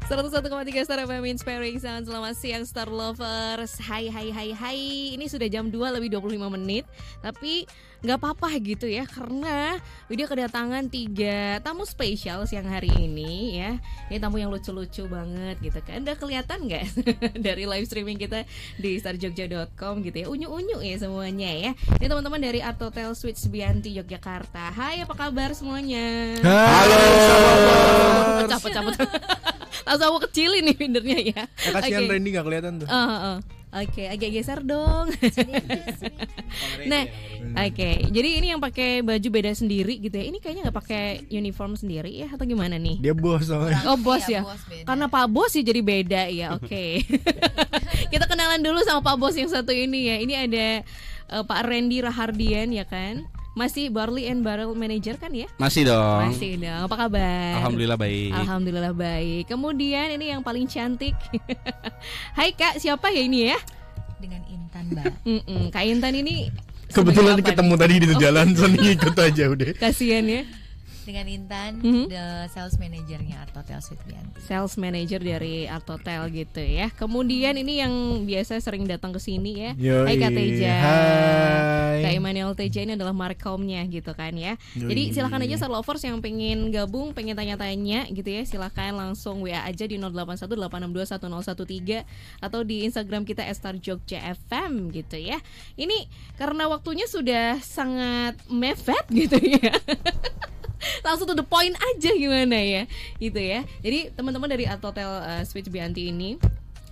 101,3 Star FM Inspiring Sound. Selamat siang Star Lovers. Hai. Ini sudah jam 2 lebih 25 menit. Tapi gak apa-apa gitu ya, karena Widya kedatangan 3 tamu spesial siang hari ini ya. Ini tamu yang lucu-lucu banget gitu kan. Udah kelihatan gak dari live streaming kita di starjogja.com gitu ya. Unyu-unyu ya semuanya ya. Ini teman-teman dari Art Hotel Suites Bianti Yogyakarta. Hai, apa kabar semuanya? Halo. Pecah. Langsung aku kecilin nih pindernya ya. Kasihan Randy gak kelihatan tuh. Oke, agak geser dong. Nah, oke. Jadi ini yang pakai baju beda sendiri gitu ya. Ini kayaknya nggak pakai uniform sendiri ya atau gimana nih? Dia bos soalnya. Oh bos ya. Karena Pak Bos sih jadi beda ya. Oke. Kita kenalan dulu sama Pak Bos yang satu ini ya. Ini ada Pak Randy Rahardian ya kan. Masih Barley and Barrel Manager kan ya? Masih dong. Apa kabar? Alhamdulillah baik. Kemudian ini yang paling cantik. Hai Kak, siapa ya ini ya? Dengan Intan, Mbak. Kak Intan ini Kebetulan ketemu tadi di jalan, Sony ikut aja udah. Kasian ya. Dengan Intan, the sales manajernya Art Hotel Suites Bianti. Sales manager dari Art Hotel gitu ya. Kemudian ini yang biasa sering datang ke sini ya. Hai Kak Teja. Hai. Kak Emmanuel Teja ini adalah markomnya gitu kan ya. Jadi silakan aja Star Lovers yang pengen gabung, pengen tanya-tanya gitu ya. Silakan langsung WA aja di 0818621013 atau di Instagram kita @starjogjafm gitu ya. Ini karena waktunya sudah sangat mepet gitu ya. Langsung to the point aja gimana ya gitu ya. Jadi teman-teman dari Art Hotel Suites Bianti ini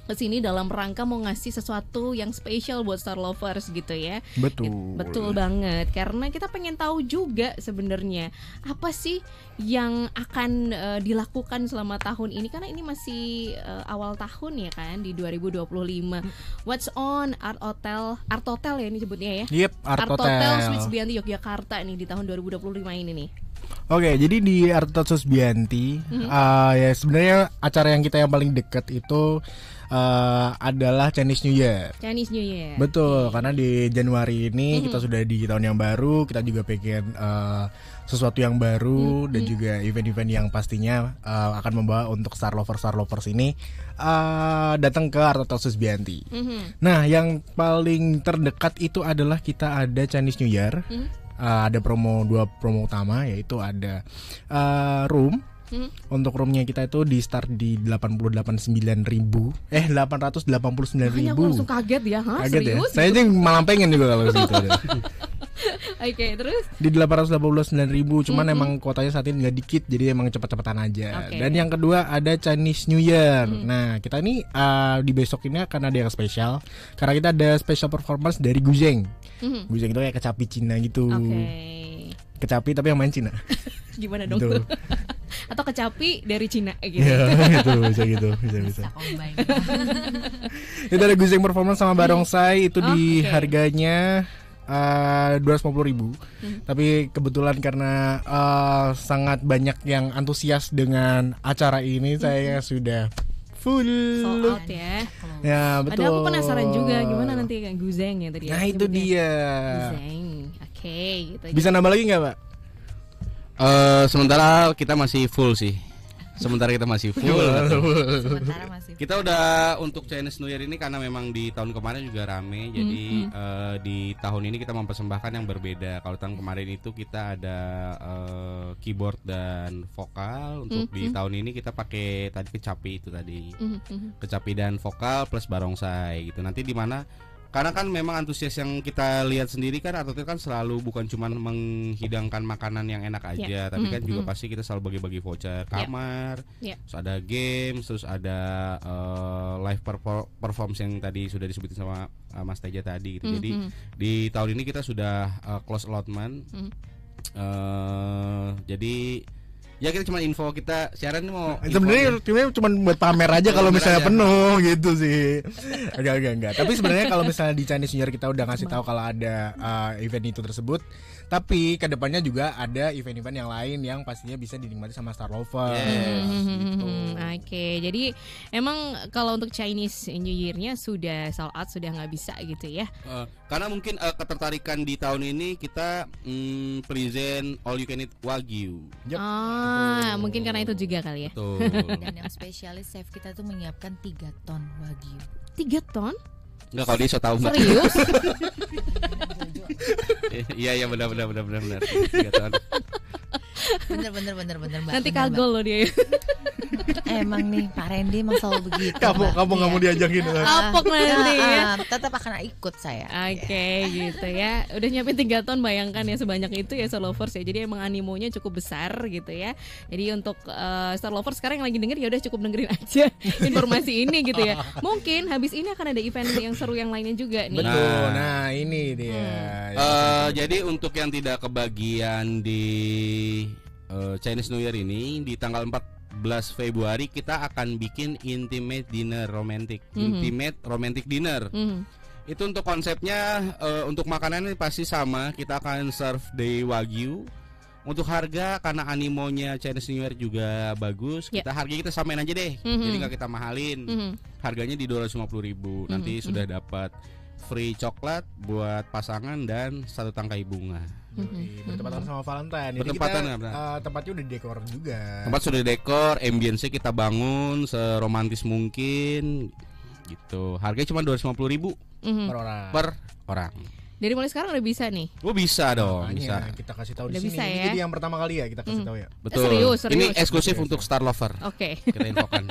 kesini dalam rangka mau ngasih sesuatu yang spesial buat Star Lovers gitu ya. Betul banget. Karena kita pengen tahu juga sebenarnya apa sih yang akan dilakukan selama tahun ini, karena ini masih awal tahun ya kan di 2025. What's on Art Hotel ya ini sebutnya ya. Yep, Art Hotel Suites Bianti Yogyakarta nih di tahun 2025 ini nih. Oke, jadi di Art Hotel Suites Bianti ya sebenarnya acara yang kita yang paling dekat itu adalah Chinese New Year. Betul, karena di Januari ini kita sudah di tahun yang baru, kita juga pengen sesuatu yang baru dan juga event-event yang pastinya akan membawa untuk Star Lovers ini datang ke Art Hotel Suites Bianti. Nah, yang paling terdekat itu adalah kita ada Chinese New Year. Ada dua promo utama, yaitu ada room. Untuk roomnya kita itu di start di 889.000. 889.000. Aku langsung kaget ya, kaget serius? Ya? Saya aja malah pengen juga kalau gitu. Oke, terus? Di 889.000, cuman emang kuotanya saat ini nggak dikit, jadi emang cepet-cepetan aja. Dan yang kedua ada Chinese New Year. Nah, kita ini di besok ini akan ada yang spesial, karena kita ada special performance dari Guzeng. Guzeng itu kayak kecapi Cina gitu. Kecapi tapi yang main Cina. Gimana dong? Gitu. Atau kecapi dari Cina gitu. Ya, gitu, bisa. Itu ada Guzeng performance sama Barongsai, itu di harganya 250.000. Tapi kebetulan karena sangat banyak yang antusias dengan acara ini, saya sudah full sold out ya. Ya, betul. Ada aku penasaran juga gimana nanti kan Guzeng ya tadi. Nah, itu dia. Guzeng. Oke, gitu. Bisa nambah lagi nggak, Pak? Sementara kita masih full sih. Kita udah untuk Chinese New Year ini karena memang di tahun kemarin juga rame. Jadi di tahun ini kita mempersembahkan yang berbeda. Kalau tahun kemarin itu kita ada keyboard dan vokal. Untuk di tahun ini kita pakai tadi kecapi itu tadi. Kecapi dan vokal plus barongsai gitu. Nanti di mana, karena kan memang antusias yang kita lihat sendiri kan, atau kan selalu bukan cuma menghidangkan makanan yang enak aja, tapi kan juga pasti kita selalu bagi-bagi voucher kamar, terus ada games, terus ada live performance yang tadi sudah disebutin sama Mas Teja tadi gitu. Jadi di tahun ini kita sudah close allotment. Jadi ya kita cuma info, kita siaran mau sebenarnya cuma buat pamer aja kalau misalnya penuh gitu sih. Enggak. Tapi sebenarnya kalau misalnya di Chinese New Year kita udah ngasih tahu kalau ada event itu tersebut, Tapi kedepannya juga ada event-event yang lain yang pastinya bisa dinikmati sama Star Lovers. Gitu. Oke, jadi emang kalau untuk Chinese New Year-nya sudah sold out, sudah nggak bisa gitu ya? Karena mungkin ketertarikan di tahun ini kita present all you can eat Wagyu. Yep. Mungkin karena itu juga kali ya. Betul. Dan yang spesialis chef kita tuh menyiapkan 3 ton Wagyu. 3 ton? Enggak, kalau dia so tahu Mbak. Serius? Iya benar. 3 ton. Bener Mbak. Nanti kagol loh dia. Emang nih Pak Randy emang selalu begitu. Kamu nggak mau diajakin? Kapok nanti ya. Tetap akan ikut saya. Oke, gitu ya. Udah nyiapin 3 ton, bayangkan ya sebanyak itu ya Star Lovers ya. Jadi emang animonya cukup besar gitu ya. Jadi untuk Star Lovers sekarang yang lagi denger ya udah cukup dengerin aja informasi ini gitu ya. Mungkin habis ini akan ada event yang seru yang lainnya juga nih. Betul. Nah ini dia. Jadi untuk yang tidak kebagian di Chinese New Year ini, di tanggal 14 Februari kita akan bikin intimate dinner romantic. Intimate romantic dinner. Itu untuk konsepnya, untuk makanan ini pasti sama. Kita akan serve day Wagyu. Untuk harga, karena animonya Chinese New Year juga bagus, harganya kita samain aja deh. Jadi nggak kita mahalin. Harganya di 250.000. Nanti sudah dapat free coklat buat pasangan dan 1 tangkai bunga. Bertepatan sama Valentine. Jadi tempatnya udah dekor juga. Tempat sudah dekor, ambience kita bangun seromantis mungkin gitu. Harganya cuma 250.000 per orang. Dari mulai sekarang udah bisa nih. Bisa dong. Bisa. Kita kasih tahu di sini. Bisa, ya? Ini jadi yang pertama kali ya kita kasih tahu ya. Betul. Serius. Ini eksklusif untuk Star Lover. Oke. Kita infokan.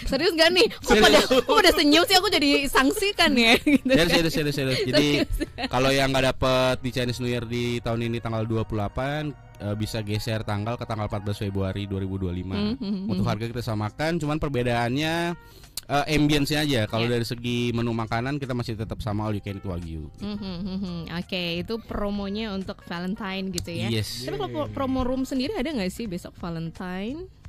Serius gak nih? Kok pada senyum sih, aku jadi sanksikan ya. Gitu. Serius. Jadi kalau yang nggak dapet di Chinese New Year di tahun ini tanggal 28, bisa geser tanggal ke tanggal 14 Februari 2025. Untuk harga kita samakan, cuman perbedaannya ambience-nya aja. Kalau dari segi menu makanan kita masih tetap sama all you can eat Wagyu. Oke, itu promonya untuk Valentine gitu ya. Yes. Tapi kalau promo room sendiri ada nggak sih besok Valentine?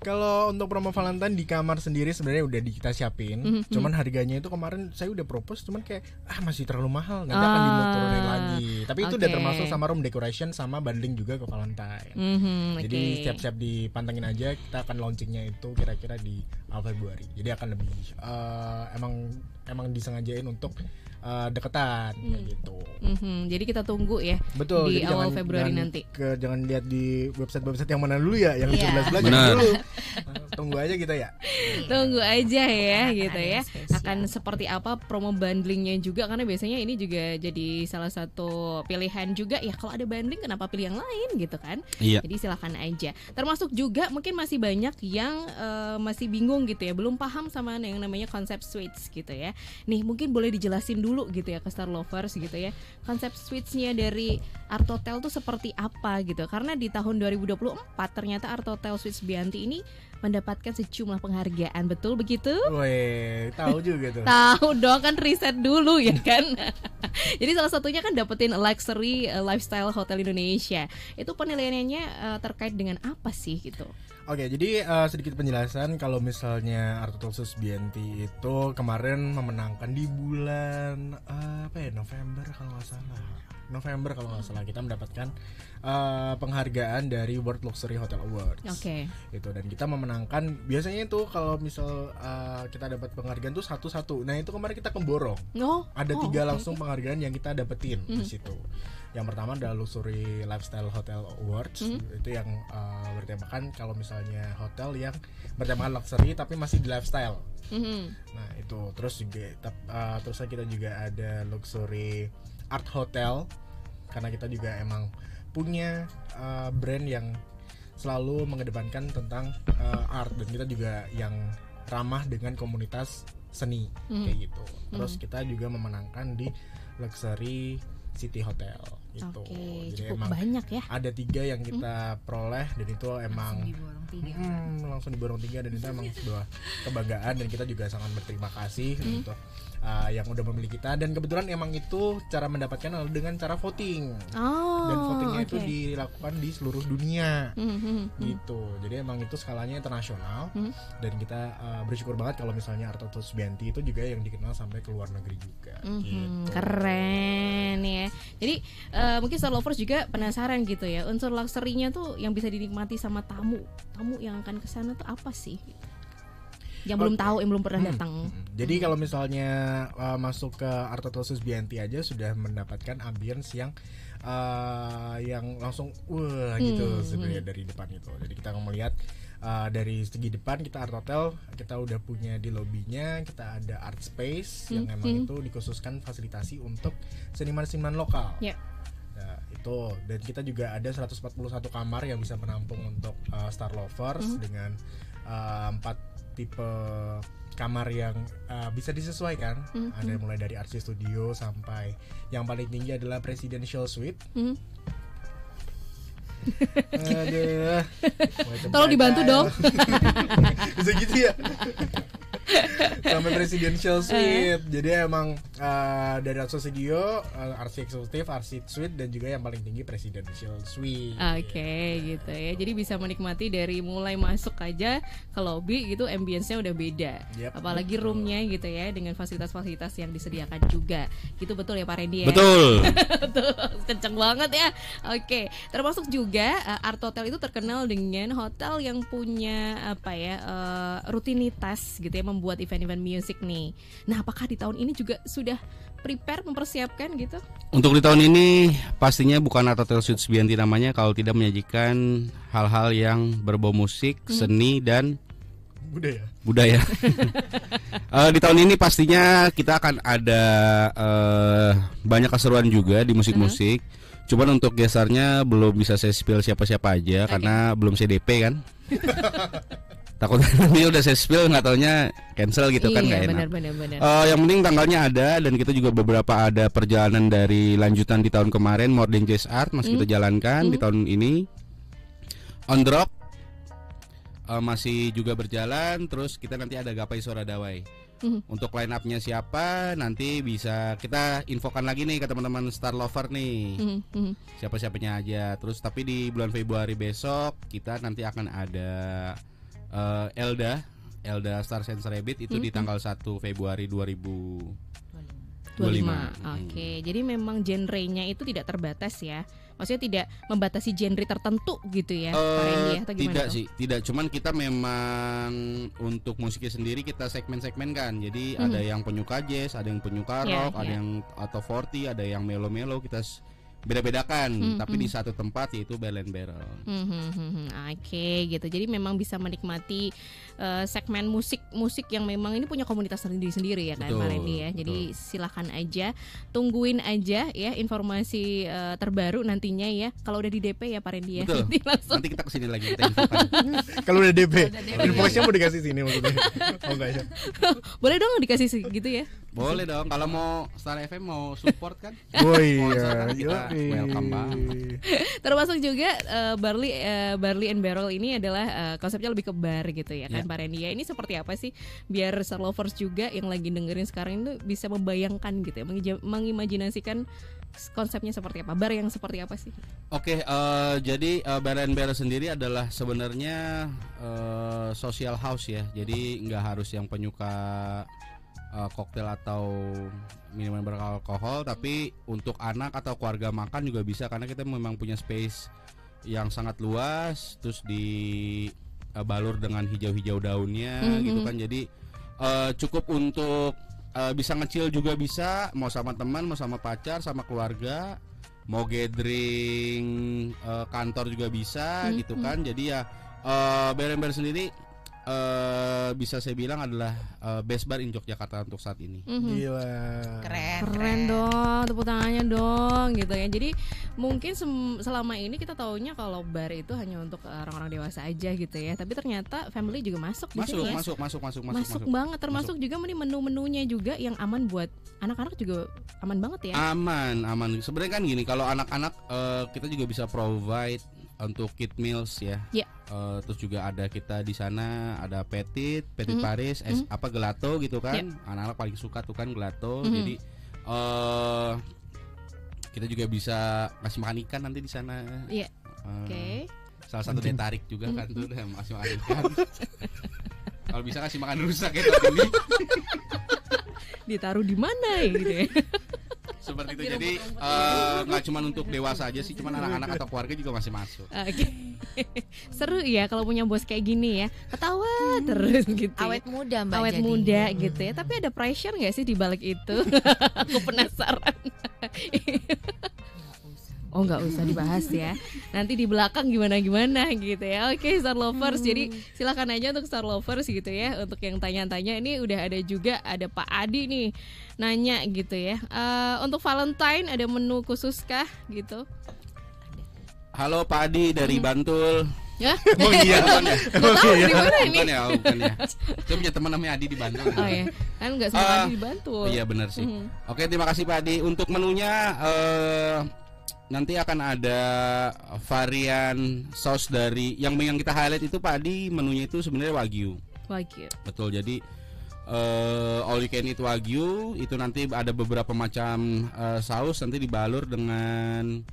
Kalau untuk promo Valentine di kamar sendiri sebenarnya udah kita siapin. Cuman harganya itu kemarin saya udah propose, cuman kayak masih terlalu mahal, nanti akan diturunin lagi. Tapi itu udah termasuk sama room decoration sama bundling juga ke Valentine. Jadi siap-siap dipantengin aja, kita akan launchingnya itu kira-kira di awal Februari. Jadi akan lebih emang disengajain untuk deketan kayak gitu. Jadi kita tunggu ya. Betul, di awal Februari nanti. Jangan lihat di website yang mana dulu ya, yang sebelah dulu. Tunggu aja kita ya. Tunggu aja ya gitu ya. Akan seperti apa promo bundlingnya juga, karena biasanya ini juga jadi salah satu pilihan juga ya. Kalau ada bundling kenapa pilih yang lain gitu kan? Iya. Jadi silakan aja. Termasuk juga mungkin masih banyak yang masih bingung gitu ya, belum paham sama yang namanya konsep suites gitu ya. Nih mungkin boleh dijelasin dulu gitu ya ke Star Lovers gitu ya, konsep suites-nya dari Art Hotel tuh seperti apa gitu. Karena di tahun 2024 ternyata Art Hotel Suites Bianti ini mendapatkan sejumlah penghargaan, betul begitu? Weh, tahu juga tuh. Tahu dong, kan riset dulu ya kan. Jadi salah satunya kan dapetin Luxury Lifestyle Hotel Indonesia. Itu penilaiannya terkait dengan apa sih gitu? Oke, jadi sedikit penjelasan. Kalau misalnya Art Hotel Suites Bianti itu kemarin memenangkan di bulan November kalau nggak salah kita mendapatkan penghargaan dari World Luxury Hotel Awards. Oke. Itu, dan kita memenangkan, biasanya itu kalau misal kita dapat penghargaan tuh satu-satu. Nah itu kemarin kita kemborong. Ada 3 langsung penghargaan yang kita dapetin di situ. Yang pertama adalah Luxury Lifestyle Hotel Awards. Itu yang bertemakan kalau misalnya hotel yang bertemakan luxury tapi masih di lifestyle. Nah itu terus kita juga ada Luxury Art Hotel, karena kita juga emang punya brand yang selalu mengedepankan tentang art, dan kita juga yang ramah dengan komunitas seni kayak gitu. Terus kita juga memenangkan di Luxury City Hotel. gitu. Jadi cukup emang banyak ya. Ada 3 yang kita peroleh dan itu emang langsung diborong 3 dan itu emang sebuah kebanggaan dan kita juga sangat berterima kasih untuk yang udah memilih kita, dan kebetulan emang itu cara mendapatkan adalah dengan cara voting. Dan votingnya itu dilakukan di seluruh dunia gitu. Jadi emang itu skalanya internasional dan kita bersyukur banget kalau misalnya Arto Susbianti itu juga yang dikenal sampai ke luar negeri juga. Gitu. Keren ya. Jadi mungkin Star Lovers juga penasaran gitu ya, unsur luxury-nya tuh yang bisa dinikmati sama tamu yang akan kesana tuh apa sih? Yang belum tahu, yang belum pernah datang. Jadi kalau misalnya masuk ke Arto Susbianti aja sudah mendapatkan ambience yang langsung gitu sebenarnya dari depan itu. Jadi kita melihat dari segi depan kita Art Hotel, kita udah punya di lobbynya, kita ada art space yang emang itu dikhususkan fasilitasi untuk seniman-seniman lokal. Nah, itu, dan kita juga ada 141 kamar yang bisa menampung untuk Star Lovers dengan 4 tipe kamar yang bisa disesuaikan. Ada mulai dari RC Studio sampai yang paling tinggi adalah Presidential Suite. Aduh, tolong dibantu dong. Bisa gitu ya. Sampai Presidential Suite. Jadi emang dari RC Studio, RC Executive, RC Suite, dan juga yang paling tinggi Presidential Suite. Gitu ya. Jadi bisa menikmati dari mulai masuk aja ke lobby gitu, ambience-nya udah beda. Apalagi room-nya gitu ya, dengan fasilitas-fasilitas yang disediakan juga. Gitu betul ya Pak Randy ya? Betul. Tuh, kenceng banget ya. Termasuk juga Art Hotel itu terkenal dengan hotel yang punya rutinitas gitu ya, membuat event-event musik nih. Nah, apakah di tahun ini juga sudah prepare, mempersiapkan gitu? Untuk di tahun ini pastinya bukan Art Hotel Susbianti namanya kalau tidak menyajikan hal-hal yang berbau musik, seni dan budaya. Di tahun ini pastinya kita akan ada banyak keseruan juga di musik-musik. Cuman untuk gesternya belum bisa saya spill siapa-siapa aja karena belum CDP kan. Takutnya ini udah saya spill nggak taunya cancel gitu kan, nggak enak. Bener. Yang penting tanggalnya ada, dan kita juga beberapa ada perjalanan dari lanjutan di tahun kemarin, More Than Jazz Art masih kita jalankan di tahun ini. On the Rock masih juga berjalan, terus kita nanti ada Gapai Suara Dawai. Untuk line up-nya siapa nanti bisa kita infokan lagi nih ke teman-teman Star Lover nih. Siapa-siapanya aja. Terus tapi di bulan Februari besok kita nanti akan ada Elda Star Sense Rabbit itu di tanggal 1 Februari 2025. Jadi memang genrenya itu tidak terbatas ya. Maksudnya tidak membatasi genre tertentu gitu ya, Pak Randy, atau gimana? Tidak. Cuman kita memang untuk musiknya sendiri kita segmen-segmenkan. Jadi ada yang penyuka jazz, ada yang penyuka rock, ada yang atau 40, ada yang melo-melo, kita beda-bedakan, tapi di satu tempat yaitu Barrel and Barrel. Gitu. Jadi memang bisa menikmati segmen musik yang memang ini punya komunitas sendiri ya kan, Pak Randy ya. Jadi silakan aja, tungguin aja ya informasi terbaru nantinya ya. Kalau udah di DP ya Pak Randy ya. Nanti kita kesini lagi kita infokan. Kalau udah DP, infonya mau dikasih sini maksudnya. Oh enggak ya. Boleh dong dikasih gitu ya. Boleh dong, kalau mau Star FM mau support kan? Oh iya, welcome banget. Termasuk juga Barley and Barrel ini adalah konsepnya lebih ke bar gitu ya kan, Pak Randy ya. Ini seperti apa sih biar Star Lovers juga yang lagi dengerin sekarang itu bisa membayangkan gitu ya, mengimajinasikan konsepnya seperti apa, bar yang seperti apa sih? Jadi Barley and Barrel sendiri adalah sebenarnya social house ya. Jadi nggak harus yang penyuka koktail atau minuman beralkohol, tapi untuk anak atau keluarga makan juga bisa karena kita memang punya space yang sangat luas, terus dibalur dengan hijau-hijau daunnya gitu kan. Jadi cukup untuk bisa ngecil juga bisa, mau sama teman, mau sama pacar, sama keluarga, mau gathering kantor juga bisa gitu kan. Jadi ya Barrel sendiri bisa saya bilang adalah best bar in Yogyakarta untuk saat ini. Gila. Keren dong, tepuk tangannya dong gitu ya. Jadi mungkin selama ini kita taunya kalau bar itu hanya untuk orang-orang dewasa aja gitu ya. Tapi ternyata family juga masuk di sini ya. Masuk banget, termasuk juga menu-menunya juga yang aman buat anak-anak juga aman banget ya. Aman. Sebenarnya kan gini, kalau anak-anak kita juga bisa provide untuk kid meals ya. Yeah. Terus juga ada kita di sana ada Petit Paris, gelato gitu kan. Yeah. Anak-anak paling suka tuh kan gelato. Jadi kita juga bisa ngasih makan ikan nanti di sana. Iya. Oke. Salah satu daya tarik juga kan tuh ngasih makan ikan. Kalau bisa kasih makan rusak ya ini. Ditaruh di mana ya gitu ya. Seperti itu. Jadi nggak cuma untuk dewasa aja sih, cuma anak-anak atau keluarga juga masih masuk. Oke. Seru ya kalau punya bos kayak gini ya. Ketawa terus gitu. Awet muda Mbak. Awet muda gitu ya. Tapi ada pressure nggak sih di balik itu? Aku penasaran. Oh nggak usah dibahas ya. Nanti di belakang gimana gitu ya. Oke Star Lovers, jadi silakan aja untuk Star Lovers gitu ya. Untuk yang tanya-tanya ini udah ada juga, ada Pak Adi nih nanya gitu ya. Untuk Valentine ada menu khusus kah gitu? Halo Pak Adi dari Bantul. Ya? Oh iya, bukan ya? Bukan ya? Saya punya teman namanya Adi di Bantul. Oh iya, kan nggak semua Adi di Bantul. Iya benar sih. Oke, terima kasih Pak Adi. Untuk menunya nanti akan ada varian saus dari yang kita highlight itu Pak Adi, menunya itu sebenarnya Wagyu. Betul, jadi all you can eat Wagyu itu nanti ada beberapa macam saus nanti dibalur dengan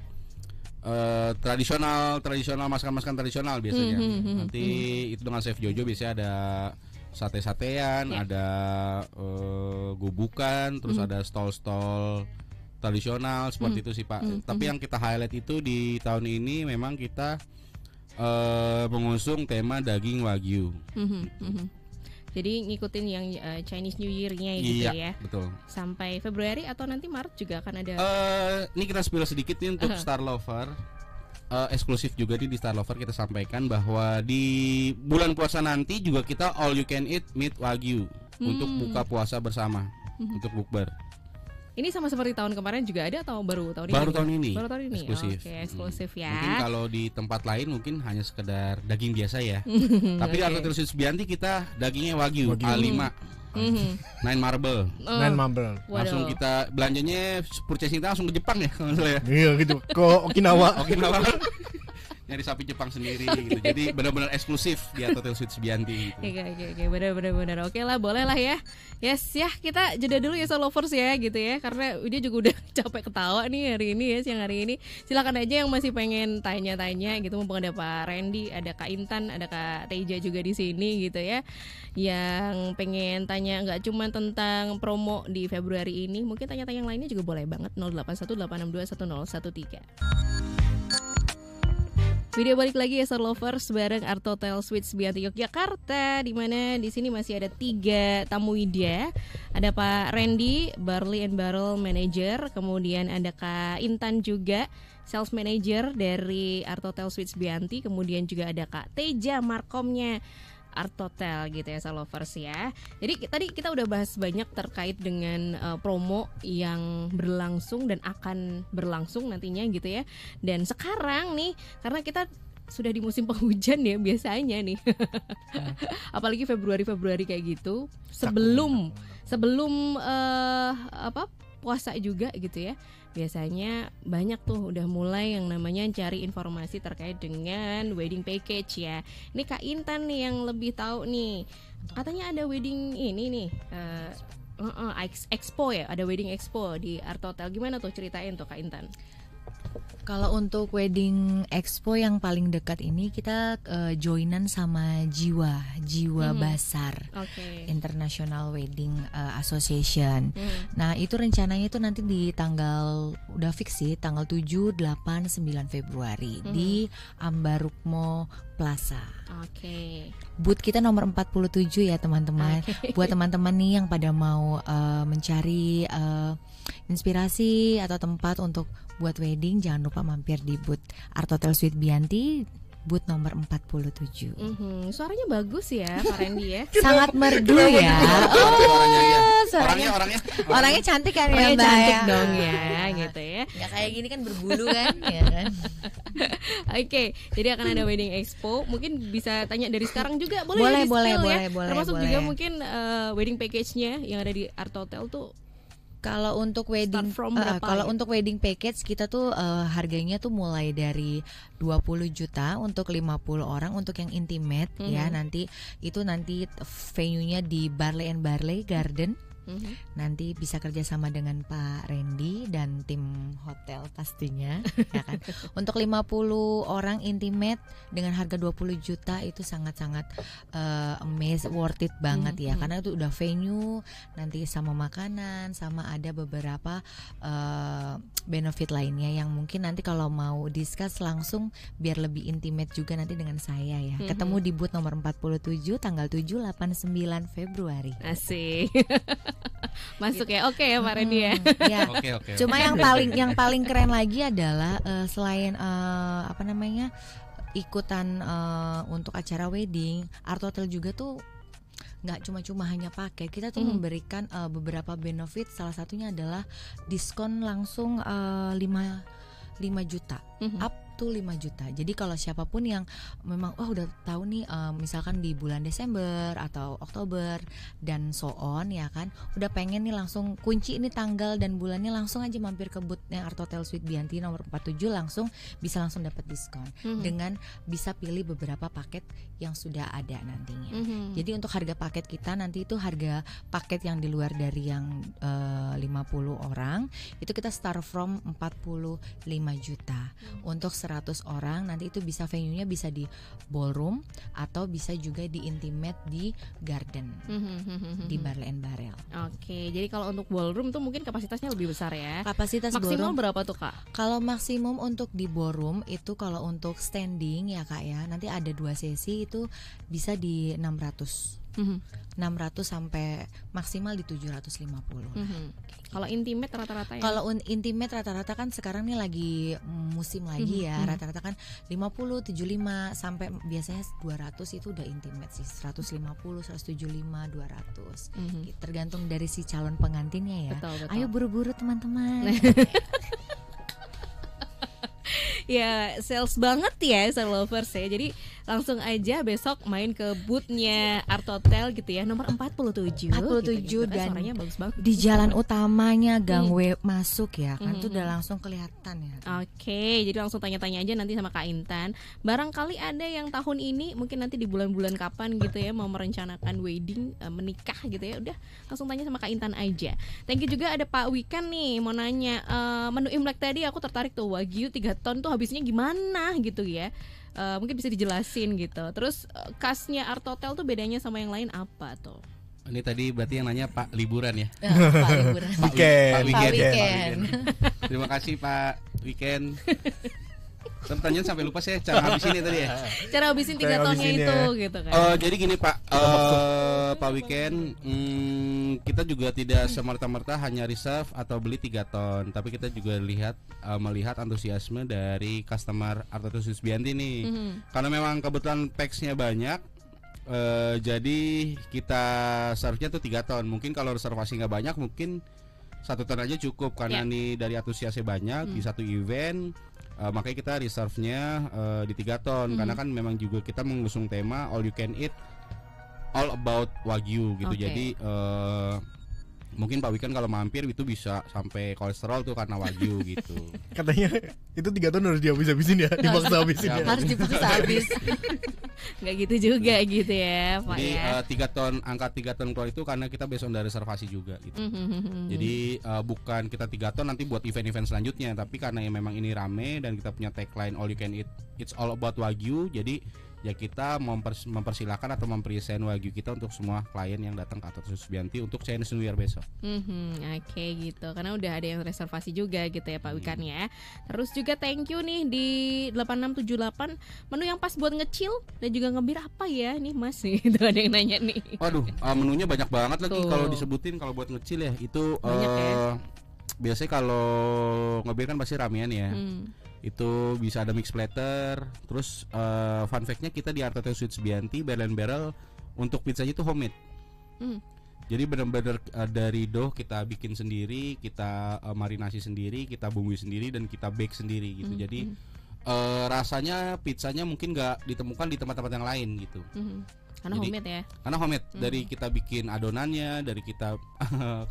tradisional masakan tradisional biasanya. Nanti itu dengan Chef Jojo biasanya ada sate-satean, ada gubukan, terus ada stol-stol tradisional seperti itu sih Pak. Tapi yang kita highlight itu di tahun ini memang kita mengusung tema daging Wagyu. Jadi ngikutin yang Chinese New Year-nya gitu ya. Betul. Sampai Februari atau nanti Maret juga akan ada. Ini kita spill sedikit nih untuk Star Lover. Eksklusif juga di Star Lover kita sampaikan bahwa di bulan puasa nanti juga kita all you can eat meat Wagyu untuk buka puasa bersama, untuk bukber. Ini sama seperti tahun kemarin juga ada atau baru tahun ini? Baru tahun ini. Eksklusif. Oke, eksklusif ya. Mungkin kalau di tempat lain mungkin hanya sekedar daging biasa ya. Tapi di Artotel Subianti kita dagingnya Wagyu. A5. 9 marble. Langsung kita belanjanya purchasing kita langsung ke Jepang ya kalau salah ya. Iya gitu. Ke Okinawa. Nyari sapi Jepang sendiri gitu. Jadi benar-benar eksklusif di Hotel Suite Subianti gitu. Oke, benar. Oke lah, boleh lah ya. Yes ya, kita jeda dulu ya Star Lovers ya gitu ya. Karena dia juga udah capek ketawa nih hari ini ya, siang hari ini. Silakan aja yang masih pengen tanya-tanya gitu, mumpung ada Pak Randy, ada Kak Intan, ada Kak Teja juga di sini gitu ya. Yang pengen tanya nggak cuma tentang promo di Februari ini, mungkin tanya-tanya yang lainnya juga boleh banget. 0818621013. Video balik lagi ya Star Lovers bareng Artotel Suite Subianti Yogyakarta, di mana di sini masih ada 3 tamu Ida. Ada Pak Randy, Barley and Barrel Manager, kemudian ada Kak Intan juga, Sales Manager dari Artotel Suite Subianti, kemudian juga ada Kak Teja, Markomnya Artotel gitu ya Star Lovers ya. Jadi tadi kita udah bahas banyak terkait dengan promo yang berlangsung dan akan berlangsung nantinya gitu ya. Dan sekarang nih karena kita sudah di musim penghujan ya biasanya nih. Apalagi Februari kayak gitu. Sebelum puasa juga gitu ya. Biasanya banyak tuh udah mulai yang namanya cari informasi terkait dengan wedding package ya. Ini Kak Intan nih yang lebih tahu nih. Katanya ada wedding ini nih expo ya, ada wedding expo di Artotel. Gimana tuh ceritain tuh Kak Intan? Kalau untuk wedding expo yang paling dekat ini kita joinan sama Jiwa Basar, International Wedding Association. Nah itu rencananya itu nanti di tanggal udah fix sih, tanggal 7, 8, 9 Februari di Ambarukmo Plaza. Booth kita nomor 47 ya teman-teman. Buat teman-teman nih yang pada mau mencari inspirasi atau tempat untuk buat wedding, jangan lupa mampir di booth Artotel Suite Bianti booth nomor 47. Suaranya bagus ya Pak Randy ya. Sangat merdu ya. Orangnya cantik kan ya, Mbak. Cantik dong ya, gitu ya. Nggak kayak gini kan berbulu kan, ya kan. Oke, jadi akan ada wedding expo. Mungkin bisa tanya dari sekarang juga, boleh ya. Termasuk boleh. juga mungkin wedding package-nya yang ada di Art Hotel tuh. Kalau untuk wedding untuk wedding package kita tuh harganya tuh mulai dari 20 juta untuk 50 orang untuk yang intimate ya. Nanti venue-nya di Barley and Barley Garden. Nanti bisa kerjasama dengan Pak Randy dan tim hotel pastinya ya kan. Untuk 50 orang intimate dengan harga 20 juta itu sangat-sangat worth it banget ya. Karena itu udah venue, nanti sama makanan, sama ada beberapa benefit lainnya yang mungkin nanti kalau mau discuss langsung biar lebih intimate juga nanti dengan saya ya. Ketemu di booth nomor 47 tanggal 7, 8, 9 Februari. Asik. Masuk ya, oke ya Pak Randy ya. Ya. Okay. Cuma yang paling keren lagi adalah selain ikutan untuk acara wedding, Art Hotel juga tuh nggak cuma hanya paket, kita tuh memberikan beberapa benefit. Salah satunya adalah diskon langsung 5 juta, up to 5 juta. Jadi kalau siapapun yang memang udah tahu nih misalkan di bulan Desember atau Oktober dan so on ya kan, udah pengen nih langsung kunci ini tanggal dan bulannya, langsung aja mampir ke boothnya Art Hotel Suite Bianti nomor 47, langsung dapat diskon dengan bisa pilih beberapa paket yang sudah ada nantinya. Jadi untuk harga paket kita nanti itu harga paket yang di luar dari yang 50 orang itu kita start from 45 juta. Untuk 100 orang nanti itu bisa venue-nya bisa di ballroom atau bisa juga di intimate di garden di Barley and Barrel. Oke, jadi kalau untuk ballroom tuh mungkin kapasitasnya lebih besar ya. Kapasitas maksimal ballroom berapa tuh Kak? Kalau maksimum untuk di ballroom itu kalau untuk standing ya Kak ya, nanti ada 2 sesi itu bisa di 600 sampai maksimal di 750. Kalau intimate rata-rata ya? Kalau intimate rata-rata kan sekarang nih lagi musim lagi ya, rata-rata kan 50, 75 sampai biasanya 200 itu udah intimate sih, 150, 175, 200. Tergantung dari si calon pengantinnya ya. Betul. Ayo buru-buru teman-teman. Ya sales banget ya Star Lovers ya. Jadi langsung aja besok main ke boothnya Art Hotel gitu ya, nomor 47 gitu. Dan suaranya bagus banget. Di jalan utamanya gangway masuk ya kan, itu udah langsung kelihatan ya. Oke, jadi langsung tanya-tanya aja nanti sama Kak Intan. Barangkali ada yang tahun ini mungkin nanti di bulan-bulan kapan gitu ya mau merencanakan wedding, menikah gitu ya, udah langsung tanya sama Kak Intan aja. Thank you juga ada Pak Wikan nih mau nanya, menu Imlek tadi aku tertarik tuh, Wagyu 3 ton tuh habisnya gimana gitu ya. Mungkin bisa dijelasin gitu. Terus khasnya Art Hotel tuh bedanya sama yang lain apa tuh? Ini tadi berarti yang nanya Pak Liburan ya? Pak Liburan. Pak Weekend. Terima kasih Pak Weekend. Pertanyaan sampai lupa saya cara habisin tadi ya. Cara habisin 3 tonnya itu gitu kan. Jadi gini Pak Weekend, kita juga tidak semerta-merta hanya reserve atau beli 3 ton, tapi kita juga melihat antusiasme dari customer Art Hotel Suite Bianti nih. Karena memang kebetulan packs-nya banyak. Jadi kita serve-nya tuh 3 ton. Mungkin kalau reservasi nggak banyak mungkin 1 ton aja cukup, karena nih dari antusiasnya banyak di satu event. Makanya kita reserve-nya di 3 ton karena kan memang juga kita mengusung tema all you can eat, all about Wagyu gitu. Jadi mungkin Pak Wikan kalau mampir itu bisa sampai kolesterol tuh karena Wagyu gitu. Katanya itu 3 ton harus dihabis-habisin ya, dipaksa habisin ya. Harus dipaksa habis. Nggak gitu juga gitu ya Pak. Jadi ya. 3 ton, angka 3 ton keluar itu karena kita based on dari reservasi juga gitu. Jadi bukan kita 3 ton nanti buat event-event selanjutnya, tapi karena memang ini rame dan kita punya tagline all you can eat, it's all about Wagyu. Jadi ya kita mempersilahkan atau mempresent Wagyu kita untuk semua klien yang datang ke Art Hotel Suite Bianti untuk Chinese New Year besok. Oke gitu, karena udah ada yang reservasi juga gitu ya Pak Wikan ya. Terus juga thank you nih di 8678 menu yang pas buat ngecil dan juga ngebir apa ya nih Mas nih. Itu ada yang nanya nih. Waduh, menunya banyak banget lagi kalau disebutin. Kalau buat ngecil ya itu banyak ya. Biasanya kalau ngebir kan pasti ramean ya. Itu bisa ada mix platter. Terus fun fact-nya kita di Arteta Suites Bianti Barrel and Barrel untuk pizzanya itu homemade. Jadi benar-benar dari dough kita bikin sendiri, kita marinasi sendiri, kita bumbui sendiri dan kita bake sendiri gitu. Jadi rasanya pizzanya mungkin nggak ditemukan di tempat-tempat yang lain gitu. Karena homemade ya. Karena homemade. Dari kita bikin adonannya, dari kita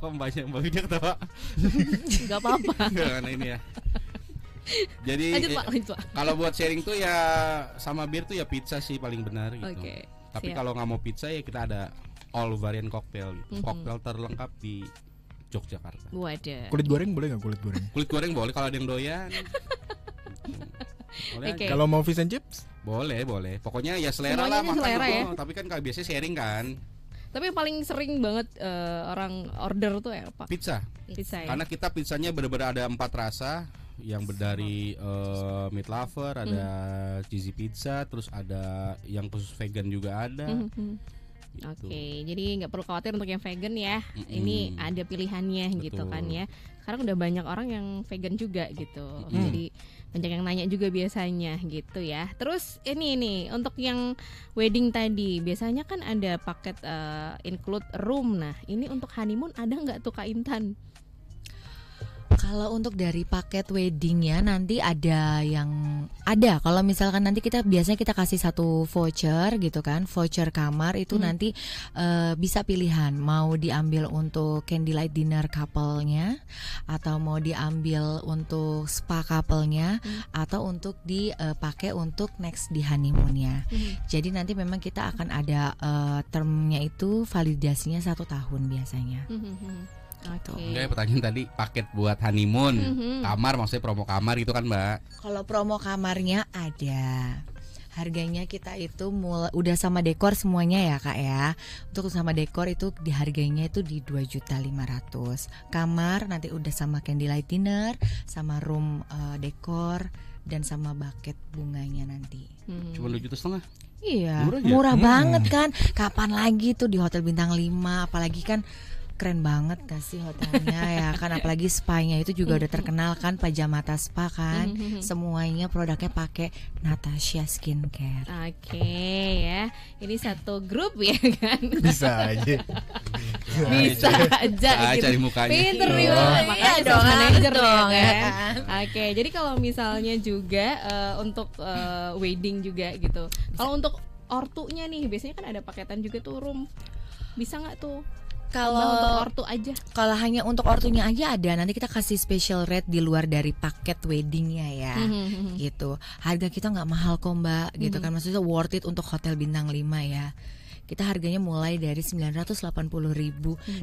kok mbaknya ketawa. Gak apa-apa. Karena ini ya. Jadi lanjut, Pak. Kalau buat sharing tuh ya sama bir tuh ya pizza sih paling benar gitu. Tapi kalau nggak mau pizza ya kita ada all variant cocktail gitu. Cocktail terlengkap di Yogyakarta. Waduh. Kulit goreng boleh nggak kulit goreng? Kulit goreng boleh kalau ada yang doyan. Kalau mau fish and chips? Boleh. Pokoknya ya selera lah makan. Selera, ya? Tapi kan kalau biasanya sharing kan. Tapi yang paling sering banget orang order tuh ya apa? Pizza ya? Karena kita pizzanya benar-benar ada 4 rasa. Yang dari meat lover, ada cheesy pizza, terus ada yang khusus vegan juga ada. Gitu. Oke, jadi nggak perlu khawatir untuk yang vegan ya. Ini ada pilihannya. Betul. Gitu kan ya. Sekarang udah banyak orang yang vegan juga gitu. Jadi banyak yang nanya juga biasanya gitu ya. Terus ini nih untuk yang wedding tadi biasanya kan ada paket include room. Nah ini untuk honeymoon ada nggak tuh Kak Intan? Kalau untuk dari paket weddingnya nanti ada kalau misalkan nanti biasanya kita kasih satu voucher gitu kan, voucher kamar itu nanti bisa pilihan mau diambil untuk candlelight dinner couple-nya atau mau diambil untuk spa couple-nya atau untuk dipakai untuk next di honeymoon-nya. Jadi nanti memang kita akan ada termnya itu validasinya 1 tahun biasanya. Enggak, pertanyaan tadi paket buat honeymoon, kamar maksudnya promo kamar gitu kan Mbak? Kalau promo kamarnya ada. Harganya kita itu udah sama dekor semuanya ya Kak ya. Untuk sama dekor itu harganya itu di 2.500.000. Kamar nanti udah sama candlelight dinner, sama room dekor dan sama bucket bunganya nanti. Cuma 2.500.000. Iya, murah banget kan. Kapan lagi tuh di hotel bintang 5, apalagi kan keren banget gak sih hotelnya ya kan, apalagi spa-nya itu juga udah terkenal kan, Pajamata Spa kan, semuanya produknya pakai Natasha Skincare. Oke ya, ini satu grup ya kan. Bisa aja. Bisa aja gitu. Cari mukanya. Pinter nih makanya dong manajer dong ya. Oke, jadi kalau misalnya juga untuk wedding juga gitu. Kalau untuk ortunya nih biasanya kan ada paketan juga tuh room. Bisa nggak tuh? Kalau untuk ortu aja. Kalau hanya untuk ortunya aja ada. Nanti kita kasih special rate di luar dari paket weddingnya ya. Gitu. Harga kita nggak mahal kok Mbak. Gitu kan, maksudnya worth it untuk hotel bintang 5 ya. Kita harganya mulai dari 980.000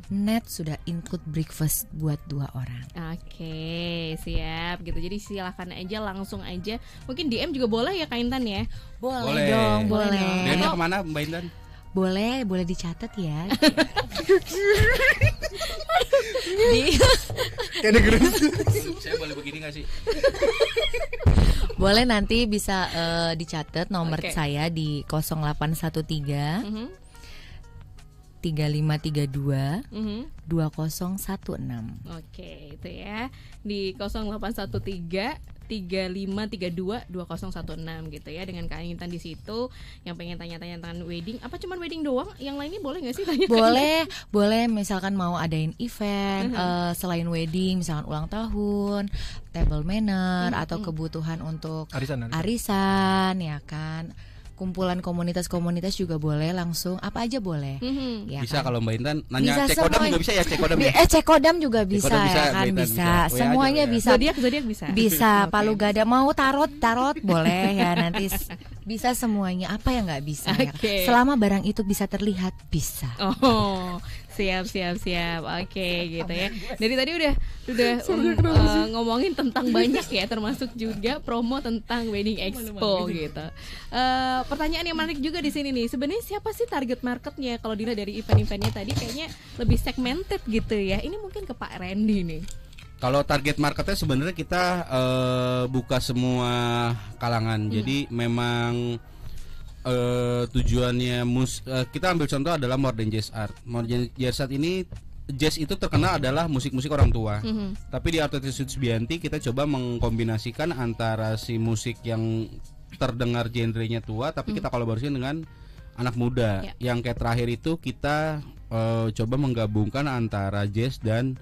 net, sudah include breakfast buat 2 orang. Oke, siap gitu. Jadi silahkan aja, langsung aja. Mungkin DM juga boleh ya Kak Intan ya? Boleh dong, boleh. DM-nya kemana Mbak Intan? Boleh dicatat ya. Saya boleh begini nggak sih? Boleh, nanti bisa dicatat nomor saya di 0813 3532 2016. Oke, itu ya. Di 0813 3532 2016 gitu ya, dengan Kak Intan di situ yang pengen tanya-tanya tentang wedding. Apa cuman wedding doang? Yang lainnya boleh nggak sih tanya? Boleh misalkan mau adain event selain wedding, misalkan ulang tahun, table manner atau kebutuhan untuk arisan ya kan. Kumpulan komunitas juga boleh, langsung apa aja boleh. Ya bisa kan? Kalau Mbak Intan nanya Cekodam juga bisa ya, Cekodam ya? Cekodam juga bisa ya kan, bisa. Semuanya bisa. Zodiak bisa. Bisa, Palu Gada mau tarot boleh ya, nanti bisa semuanya. Apa yang nggak bisa ya? Selama barang itu bisa terlihat, bisa. Oh, siap. Oke, gitu ya. Dari tadi udah ngomongin tentang banyak ya, termasuk juga promo tentang Wedding Expo gitu. Pertanyaan yang menarik juga di sini nih, sebenarnya siapa sih target marketnya? Kalau dilihat dari event-eventnya tadi kayaknya lebih segmented gitu ya. Ini mungkin ke Pak Randy nih. Kalau target marketnya sebenarnya kita buka semua kalangan. Jadi memang tujuannya kita ambil contoh adalah More Than Just Art. More Than Just Art ini jazz itu terkenal adalah musik-musik orang tua. Tapi di Art Studio Subianti kita coba mengkombinasikan antara si musik yang terdengar genrenya tua, tapi kita kolaborasikan dengan anak muda. Yang kayak terakhir itu kita coba menggabungkan antara jazz dan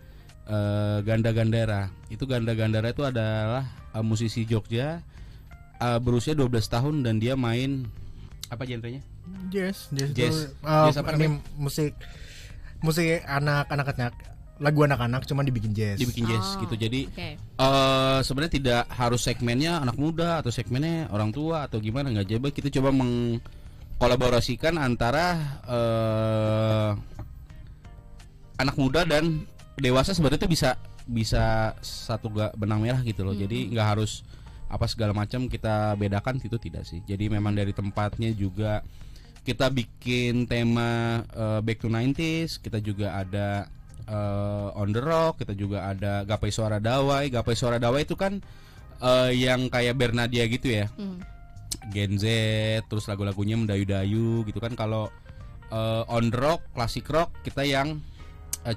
Ganda Gandara. Itu Ganda Gandara itu adalah musisi Jogja, berusia 12 tahun dan dia main apa genrenya? Jazz apa ini musik anak-anak, lagu anak-anak cuma dibikin jazz gitu. Jadi sebenarnya tidak harus segmennya anak muda atau segmennya orang tua atau gimana, nggak. Coba kita coba mengkolaborasikan antara anak muda dan dewasa. Sebenarnya itu bisa satu benang merah gitu loh. Jadi nggak harus apa segala macam kita bedakan, itu tidak sih. Jadi memang dari tempatnya juga kita bikin tema back to 90s, kita juga ada on the rock, kita juga ada Gapai Suara Dawai. Gapai Suara Dawai itu kan yang kayak Bernadia gitu ya, Gen Z, terus lagu-lagunya mendayu-dayu gitu kan. Kalau on the rock, classic rock, kita yang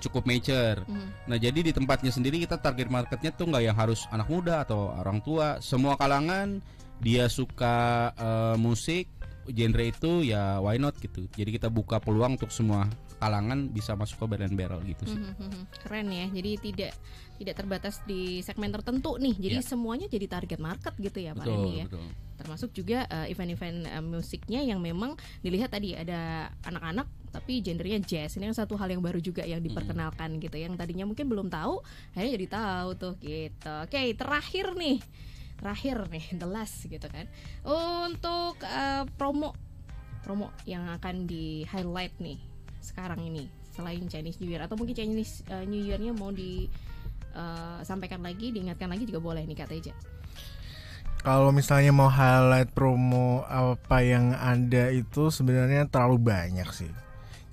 cukup mature. Nah jadi di tempatnya sendiri kita target marketnya tuh nggak yang harus anak muda atau orang tua, semua kalangan dia suka musik genre itu ya why not gitu. Jadi kita buka peluang untuk semua kalangan bisa masuk ke Barrel gitu sih. Keren ya. Jadi tidak terbatas di segmen tertentu nih. Jadi semuanya jadi target market gitu ya Pak Randy ya. Betul. Termasuk juga event-event musiknya yang memang dilihat tadi ada anak-anak tapi genrenya jazz. Ini yang satu hal yang baru juga yang diperkenalkan gitu. Yang tadinya mungkin belum tahu, akhirnya jadi tahu tuh gitu. Oke, terakhir nih the last gitu kan, untuk promo yang akan di highlight nih sekarang ini selain Chinese New Year, atau mungkin Chinese New Year-nya mau disampaikan lagi, diingatkan lagi juga boleh nih Kak Teja. Kalau misalnya mau highlight promo apa yang ada itu sebenarnya terlalu banyak sih.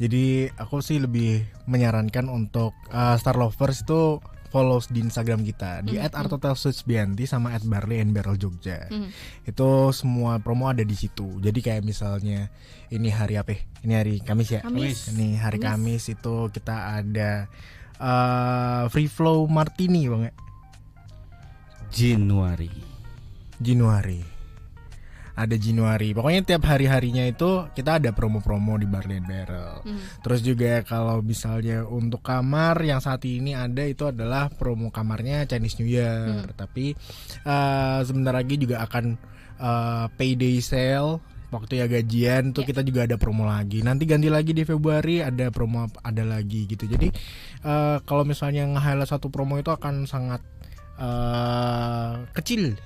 Jadi aku sih lebih menyarankan untuk Star Lovers itu follow di Instagram kita di @artotelsubianti sama @barley&barrel Jogja. Itu semua promo ada di situ. Jadi kayak misalnya ini hari apa? Ini hari Kamis ya. Ini hari Kamis itu kita ada free flow martini Bang ya. Januari. Ada Januari. Pokoknya tiap hari-harinya itu kita ada promo-promo di Barley & Barrel. Terus juga kalau misalnya untuk kamar yang saat ini ada itu adalah promo kamarnya Chinese New Year. Tapi sebentar lagi juga akan payday sale. Waktu ya gajian tuh kita juga ada promo lagi. Nanti ganti lagi di Februari ada promo ada lagi gitu. Jadi kalau misalnya nge-highlight satu promo itu akan sangat kecil.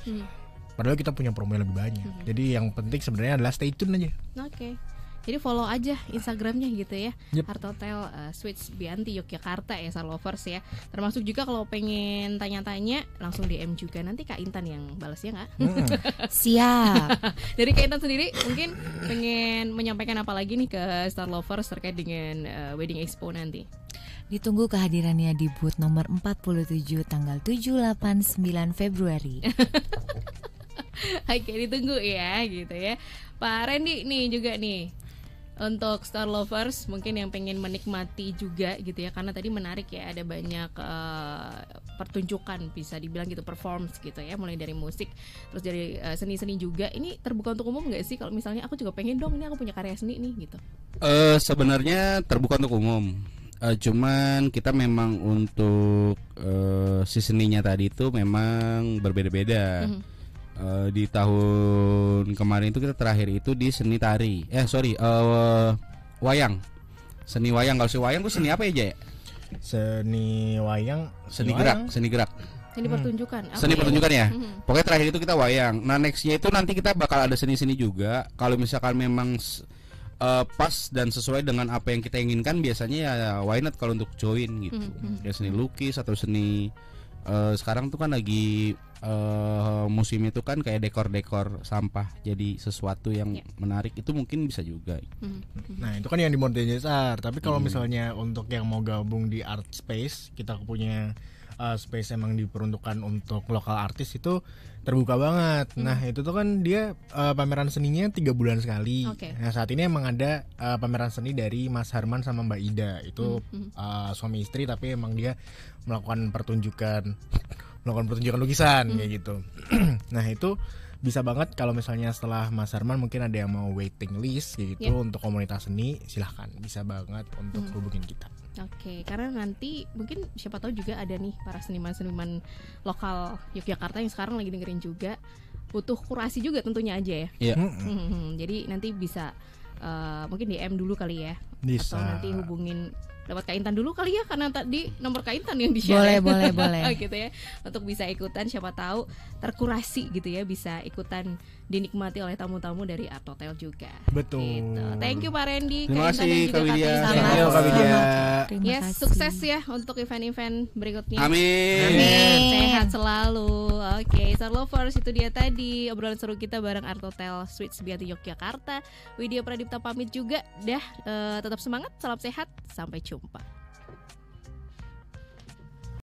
Padahal kita punya promo yang lebih banyak. Jadi yang penting sebenarnya adalah stay tune aja. Oke. Jadi follow aja Instagramnya gitu ya. Art Hotel Suites Bianti Yogyakarta ya Star Lovers ya. Termasuk juga kalau pengen tanya-tanya langsung DM juga. Nanti Kak Intan yang balas ya nggak? Siap. Dari Kak Intan sendiri mungkin pengen menyampaikan apa lagi nih ke Star Lovers terkait dengan Wedding Expo nanti? Ditunggu kehadirannya di booth nomor 47 tanggal 7, 8, 9 Februari. Oke, ditunggu ya gitu ya. Pak Randy nih juga nih, untuk Star Lovers mungkin yang pengen menikmati juga gitu ya, karena tadi menarik ya, ada banyak pertunjukan bisa dibilang gitu, performance gitu ya, mulai dari musik terus dari seni-seni juga. Ini terbuka untuk umum nggak sih? Kalau misalnya aku juga pengen dong, ini aku punya karya seni nih gitu. Sebenarnya terbuka untuk umum. Cuman kita memang untuk si seninya tadi itu memang berbeda-beda. Di tahun kemarin itu kita terakhir itu di seni tari. Wayang. Seni wayang. Kalau si wayang itu seni apa ya, Jay? Seni wayang, seni gerak. Seni pertunjukan. Seni pertunjukan ya. Pokoknya terakhir itu kita wayang. Nah, nextnya itu nanti kita bakal ada seni-seni juga. Kalau misalkan memang pas dan sesuai dengan apa yang kita inginkan, biasanya ya why not kalau untuk join gitu. Ya seni lukis atau seni sekarang tuh kan lagi musim itu kan kayak dekor-dekor sampah, jadi sesuatu yang menarik, itu mungkin bisa juga. Nah itu kan yang di Mountain Jazz Art. Tapi kalau misalnya untuk yang mau gabung di Art Space, kita punya space emang diperuntukkan untuk lokal artis itu terbuka banget. Nah itu tuh kan dia pameran seninya 3 bulan sekali. Nah saat ini emang ada pameran seni dari Mas Harman sama Mbak Ida. Itu suami istri tapi emang dia melakukan pertunjukan lukisan kayak gitu. Nah itu bisa banget kalau misalnya setelah Mas Harman mungkin ada yang mau waiting list gitu untuk komunitas seni, silahkan bisa banget untuk hubungin kita. Oke, karena nanti mungkin siapa tahu juga ada nih para seniman-seniman lokal Yogyakarta yang sekarang lagi dengerin juga, butuh kurasi juga tentunya aja ya. Jadi nanti bisa mungkin DM dulu kali ya, bisa. Atau nanti hubungin lewat Kak Intan dulu kali ya, karena tadi nomor Kak Intan yang di-share. Boleh. Gitu ya, untuk bisa ikutan, siapa tahu terkurasi gitu ya, bisa ikutan dinikmati oleh tamu-tamu dari Art Hotel juga. Betul. Gitu. Thank you Pak Randy. Terima kasih Kak Widya. Ya, sukses ya untuk event-event berikutnya. Amin. Sehat selalu. Oke, Star Lovers, itu dia tadi obrolan seru kita bareng Art Hotel Suites Subianti Yogyakarta. Widya Pradipta pamit juga. Tetap semangat, salam sehat, sampai jumpa.